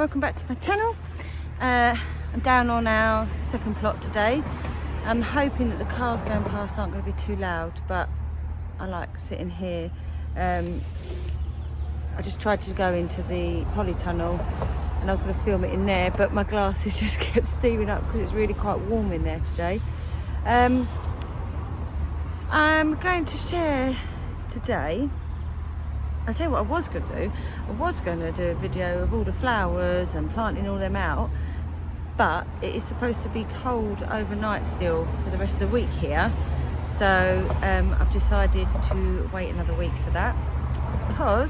welcome back to my channel. I'm down on our second plot today. I'm hoping that the cars going past aren't going to be too loud, but I like sitting here. I just tried to go into the polytunnel and I was going to film it in there, but my glasses just kept steaming up because it's really quite warm in there today. I'm going to share today, I'll tell you what I was going to do. I was going to do a video of all the flowers and planting all them out, but it is supposed to be cold overnight still for the rest of the week here. So I've decided to wait another week for that, because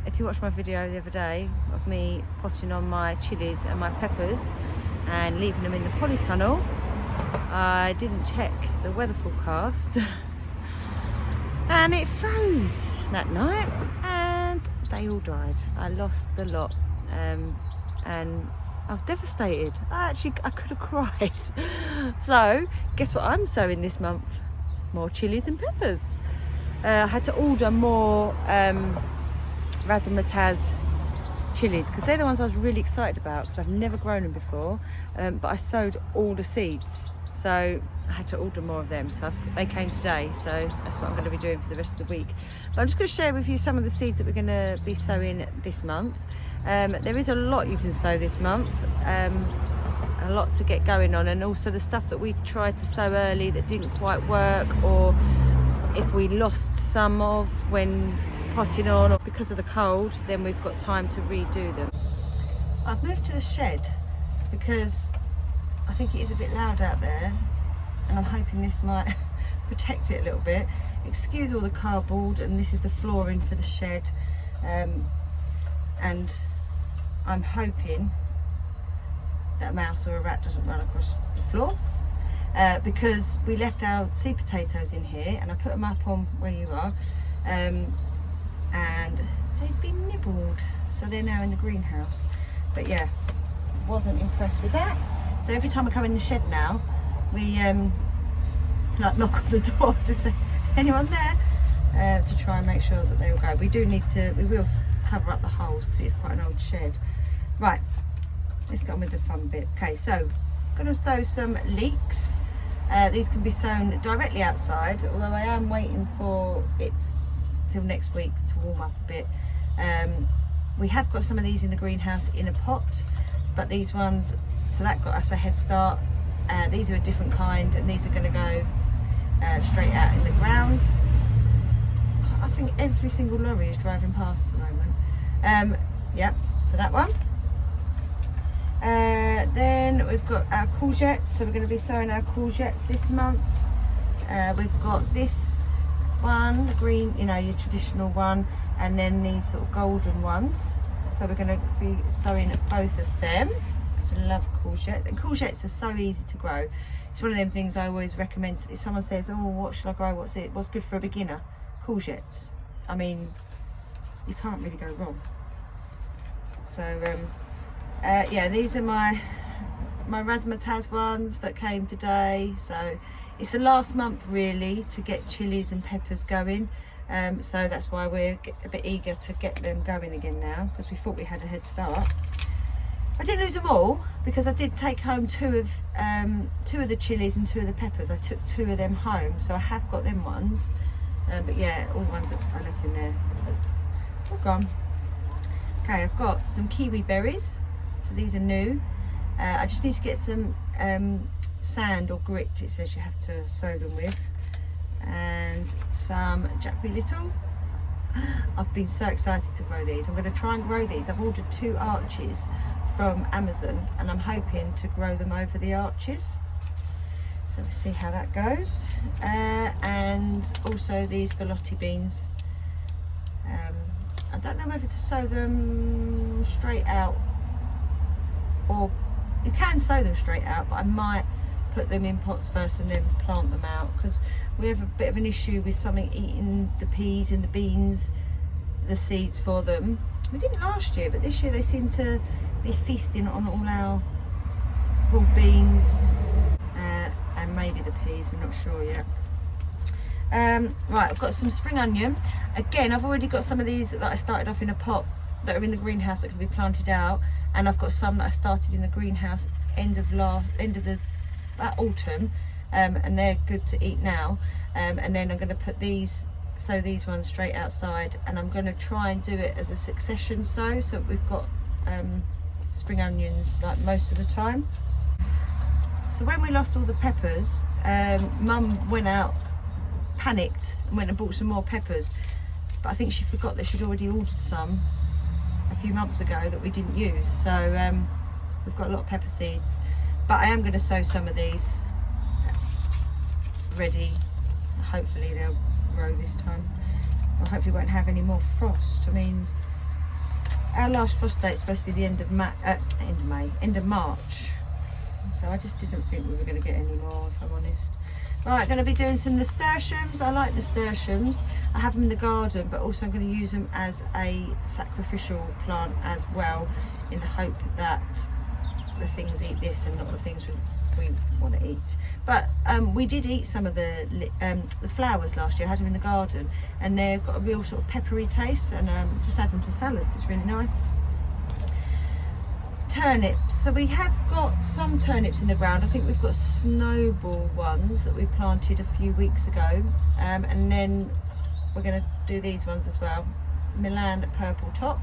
if you watched my video the other day of me potting on my chilies and my peppers and leaving them in the polytunnel, I didn't check the weather forecast and it froze that night and they all died. I lost the lot and I was devastated. I could have cried. So guess what I'm sowing this month? More chilies and peppers. I had to order more razzmatazz chilies because they're the ones I was really excited about because I've never grown them before, but I sowed all the seeds, so I had to order more of them. So they came today, so that's what I'm going to be doing for the rest of the week. But I'm just going to share with you some of the seeds that we're going to be sowing this month. There is a lot you can sow this month, a lot to get going on, and also the stuff that we tried to sow early that didn't quite work, or if we lost some of when potting on or because of the cold, then we've got time to redo them. I've moved to the shed because I think it is a bit loud out there and I'm hoping this might protect it a little bit. Excuse all the cardboard, and this is the flooring for the shed, and I'm hoping that a mouse or a rat doesn't run across the floor, because we left our seed potatoes in here and I put them up on where you are, and they'd been nibbled, so they're now in the greenhouse. But yeah, wasn't impressed with that. So every time I come in the shed now, we like knock on the door to say, anyone there? To try and make sure that they all go. We will cover up the holes because it is quite an old shed. Right, let's get on with the fun bit. Okay, so I'm going to sow some leeks. These can be sown directly outside, although I am waiting for it till next week to warm up a bit. We have got some of these in the greenhouse in a pot, but these ones, so that got us a head start. These are a different kind, and these are going to go straight out in the ground. I think every single lorry is driving past at the moment. Yeah, for that one. Then we've got our courgettes, so we're going to be sowing our courgettes this month. We've got this one, the green, you know, your traditional one, and then these sort of golden ones. So we're going to be sowing both of them because we love courgette. And courgettes are so easy to grow. It's one of them things I always recommend. If someone says, oh, what should I grow, what's good for a beginner? Courgettes. I mean, you can't really go wrong. So yeah, these are my razzmatazz ones that came today. So it's the last month really to get chilies and peppers going, so that's why we're a bit eager to get them going again now, because we thought we had a head start. I didn't lose them all because I did take home two of the chilies and 2 of the peppers. I took 2 of them home, so I have got them ones, but yeah, all the ones that I left in there all gone. Okay, I've got some kiwi berries, so these are new. I just need to get some sand or grit, it says you have to sow them with, and some Jackby Little. I've been so excited to grow these. I'm going to try and grow these. I've ordered 2 arches from Amazon and I'm hoping to grow them over the arches. So let's see how that goes. And also these velotti beans. I don't know whether to sow them straight out, or you can sow them straight out, but I might put them in pots first and then plant them out, because we have a bit of an issue with something eating the peas and the beans, the seeds for them. We didn't last year, but this year they seem to be feasting on all our broad beans and maybe the peas, we're not sure yet. Right, I've got some spring onion. Again, I've already got some of these that I started off in a pot that are in the greenhouse that can be planted out, and I've got some that I started in the greenhouse end of the autumn, and they're good to eat now. And then I'm going to put sow these ones straight outside, and I'm going to try and do it as a succession sow, so we've got spring onions like most of the time. So when we lost all the peppers, Mum went out, panicked, and went and bought some more peppers, but I think she forgot that she'd already ordered some a few months ago that we didn't use. So we've got a lot of pepper seeds, but I am going to sow some of these ready. Hopefully they'll grow this time. I hopefully won't have any more frost. I mean, our last frost date is supposed to be the end of March. So I just didn't think we were going to get any more, if I'm honest. Right, going to be doing some nasturtiums. I like nasturtiums. I have them in the garden, but also I'm going to use them as a sacrificial plant as well, in the hope that the things eat this and not the things we want to eat. But we did eat some of the flowers last year. I had them in the garden, and they've got a real sort of peppery taste, and just add them to salads. It's really nice. Turnips. So we have got some turnips in the ground. I think we've got snowball ones that we planted a few weeks ago, and then we're going to do these ones as well. Milan purple top.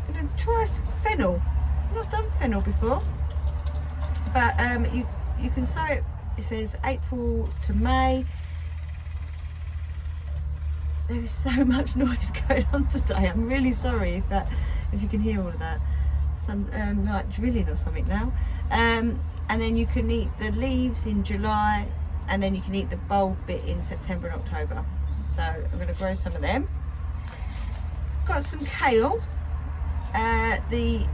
I'm going to try some fennel. I've not done fennel before, but you can sow it. It says April to May. There is so much noise going on today. I'm really sorry if you can hear all of that. Some like drilling or something now. And then you can eat the leaves in July, and then you can eat the bulb bit in September and October. So I'm going to grow some of them. Got some kale. The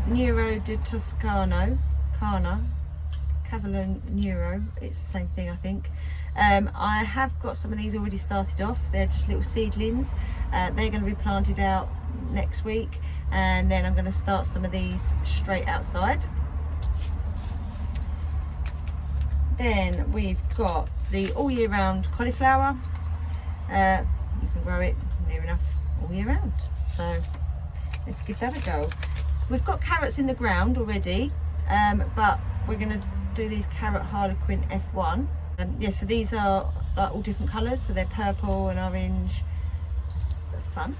Nero di Toscano, Cavolo Nero, it's the same thing I think. I have got some of these already started off. They're just little seedlings. They're going to be planted out next week, and then I'm going to start some of these straight outside. Then we've got the all year round cauliflower. You can grow it near enough all year round, so let's give that a go. We've got carrots in the ground already, but we're going to do these carrot harlequin F1. Yeah, so these are like all different colours, so they're purple and orange. That's fun.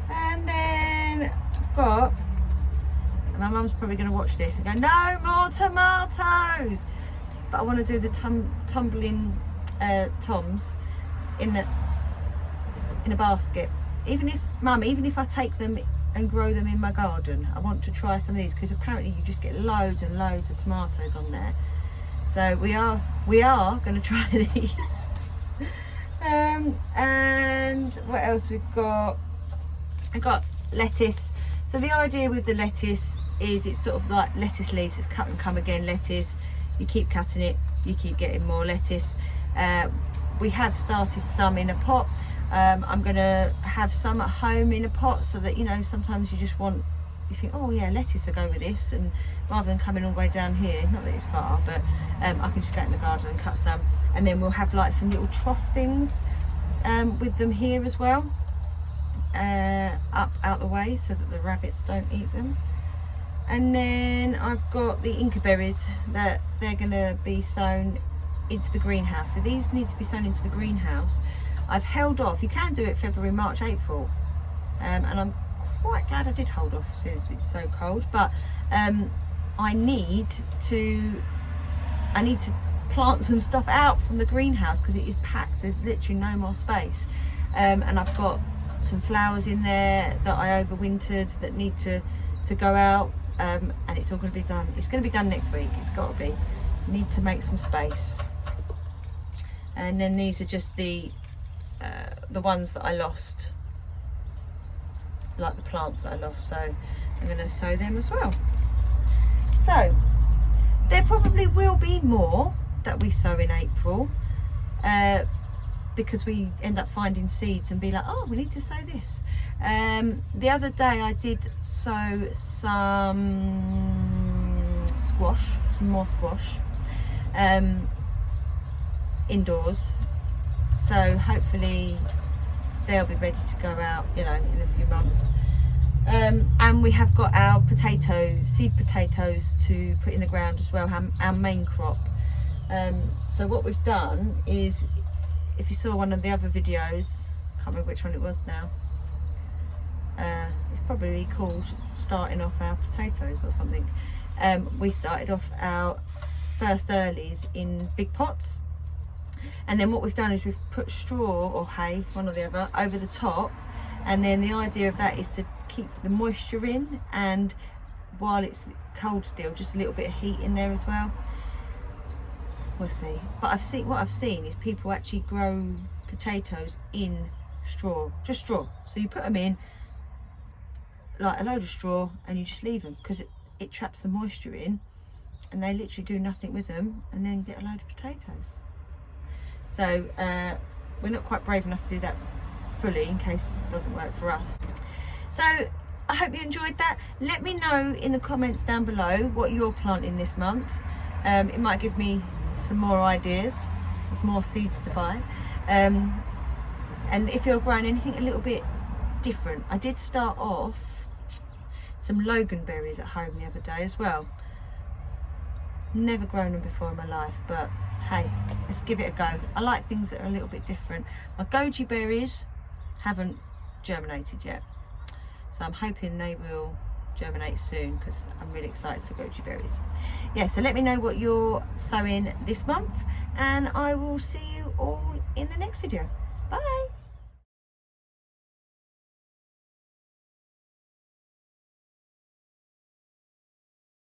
And then I've got, my mum's probably going to watch this and go, no more tomatoes, but I want to do the tumbling toms in a basket. Even if I take them and grow them in my garden, I want to try some of these, because apparently you just get loads and loads of tomatoes on there. So we are going to try these. And what else we've got? I've got lettuce. So the idea with the lettuce is it's sort of like lettuce leaves. It's cut and come again lettuce. You keep cutting it, you keep getting more lettuce. We have started some in a pot. I'm going to have some at home in a pot, so that, you know, sometimes you think, oh yeah, lettuce will go with this, and rather than coming all the way down here, not that it's far, but I can just go in the garden and cut some, and then we'll have like some little trough things with them here as well, out the way, so that the rabbits don't eat them. And then I've got the Inca berries that they're going to be sown into the greenhouse. So these need to be sown into the greenhouse. I've held off. You can do it February, March, April, and I'm quite glad I did hold off since it's so cold. But I need to plant some stuff out from the greenhouse, because it is packed. There's literally no more space, and I've got some flowers in there that I overwintered that need to go out, and it's all going to be done. It's going to be done next week. It's got to be. Need to make some space. And then these are just the ones that I lost, like the plants that I lost, so I'm going to sow them as well. So there probably will be more that we sow in April, because we end up finding seeds and be like, oh, we need to sow this. The other day I did sow some more squash, indoors, so hopefully they'll be ready to go out, you know, in a few months. And we have got our seed potatoes to put in the ground as well, our main crop. So what we've done is, if you saw one of the other videos, I can't remember which one it was now, it's probably called starting off our potatoes or something. We started off our first earlies in big pots, and then what we've done is we've put straw or hay, one or the other, over the top, and then the idea of that is to keep the moisture in, and while it's cold still, just a little bit of heat in there as well. We'll see. But what I've seen is people actually grow potatoes in straw, just straw. So you put them in like a load of straw and you just leave them, because it traps the moisture in, and they literally do nothing with them and then get a load of potatoes. So we're not quite brave enough to do that fully, in case it doesn't work for us. So I hope you enjoyed that. Let me know in the comments down below what you're planting this month. It might give me some more ideas of more seeds to buy, and if you're growing anything a little bit different. I did start off some Logan berries at home the other day as well. Never grown them before in my life, but hey, let's give it a go. I like things that are a little bit different. My goji berries haven't germinated yet, so I'm hoping they will germinate soon, because I'm really excited for goji berries. Yeah, so let me know what you're sowing this month, and I will see you all in the next video. Bye.